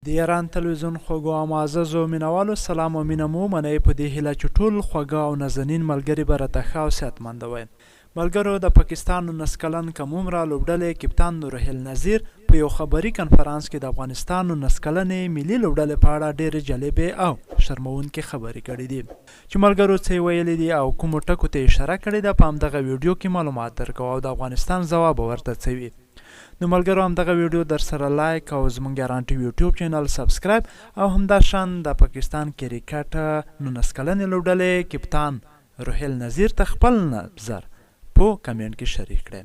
د ایران تلویزیون خوږو او معززو مینوالو سلام او مینه مو منئ په دې هیله چې ټول خوږه او نازنین ملګري به راته ښه او صحتمنده وی. ملګرو د پاکستان 19 کلن کم عمره لوبډلې کپتان نورهیل نذیر په یو خبري کنفرانس کې د افغانستان 19 کلنې ملي لوبډلې په اړه ډېرې جالبې او شرموونکې خبرې کړې دي چې ملګرو څه یې ویلي دي او کومو ټکو ته اشاره کړې ده. په همدغه ویډیو کې معلومات درکوو او د افغانستان ځواب ورته څه وي. نو ملګرو همدغه ویډیو در سره لایک او زموږ ګرانټي یوټیوب چینل سبسکرایب او همداشان د پاکستان کرکټ 19 کلنې لوبډلې کپتان روهیل نذیر ته خپل نظر په کمنټ کې شریک کړئ.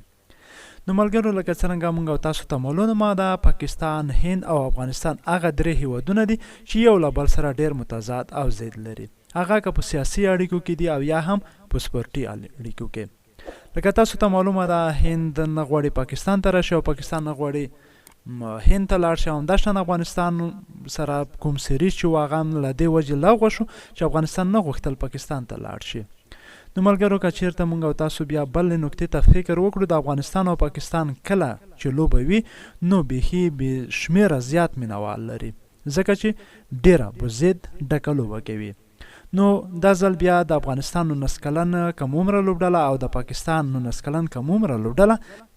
نو ملګرو لکه څرنګه موږ او تاسو ته معلومه ده پاکستان، هند او افغانستان هغه درې هیوادونه دي چې یو له بل سره ډېر متضاد او ضد لري، هغه که په سیاسي اړیکو کې دي او یا هم په سپورټي اړیکو کې. لکه تاسو ته معلومه ده هند نه غواړي پاکستان ته راشي او پاکستان نه غواړي هند ته لاړ شي. همداشان افغانستان سره کوم سیریز چې و هغه هم له دې وجې لغوه شو چې افغانستان نه غوښتل پاکستان ته لاړ شي. نو ملګرو که چېرته موږ او تاسو بیا بلې نکتې ته فکر وکړو د افغانستان او پاکستان کله چې لوبه وي نو بیخي بې شمېره زیات مینوال لري ځکه چې ډېره په ضد ډکه لوبه کوي. نو دا ځل بیا د افغانستان 19 کلن کم عمره لوبډله او د پاکستان 19 کلن کم عمره لوبډله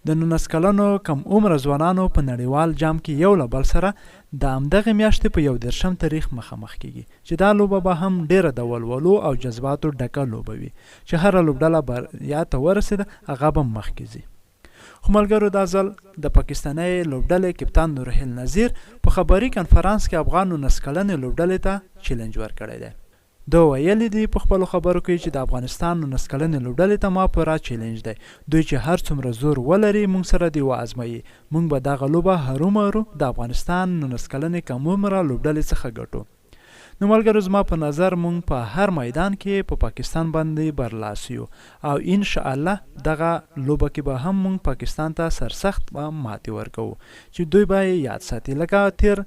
د 19 کلنو کم عمره ځوانانو په نړیوال جام کې یو له بل سره د همدغې میاشتې په 1 تاریخ مخامخ کیږي چې دا لوبه به هم ډیره د ولولو او جذباتو ډکه لوبه وي چې هره لوبډله بریا ته ورسېده هغه به مخکې ځي. خو ملګرو دا ځل د پاکستاني لوبډلې کپتان نورهیل نذیر په خبري کنفرانس کې افغان 19 کلنې لوبډلې ته چیلنج ورکړی دی. دو ویلي دي په خپلو خبرو کې چې د افغانستان 19 کلنې لوبډلې ته ما پوره چیلنج دی، دوی چې هر څومره زور ولري موږ سره دې وازموي، موږ به دغه لوبه هرومرو د افغانستان 19 کلنې کم عمره لوبډلې څخه ګټو. نو ملګرو زما په نظر موږ په هر میدان کې په پاکستان باندې برلاسی یو او ان شاء الله دغه لوبه کې به هم موږ پاکستان ته سرسخت ماتې ورکوو چې دوی به یاد ساتي لکه تیر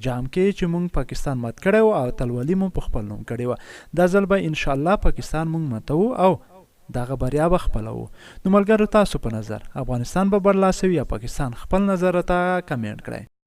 جام کې چې موږ پاکستان مات کړی و او تلولي مو په خپل نوم کړې وه. دا ځل به ان شاء الله پاکستان موږ ماتوو او دغه بریا به خپلوو. نو ملګرو تاسو په نظر افغانستان به برلاسی وي یا پاکستان؟ خپل نظر ته کمنټ کړئ.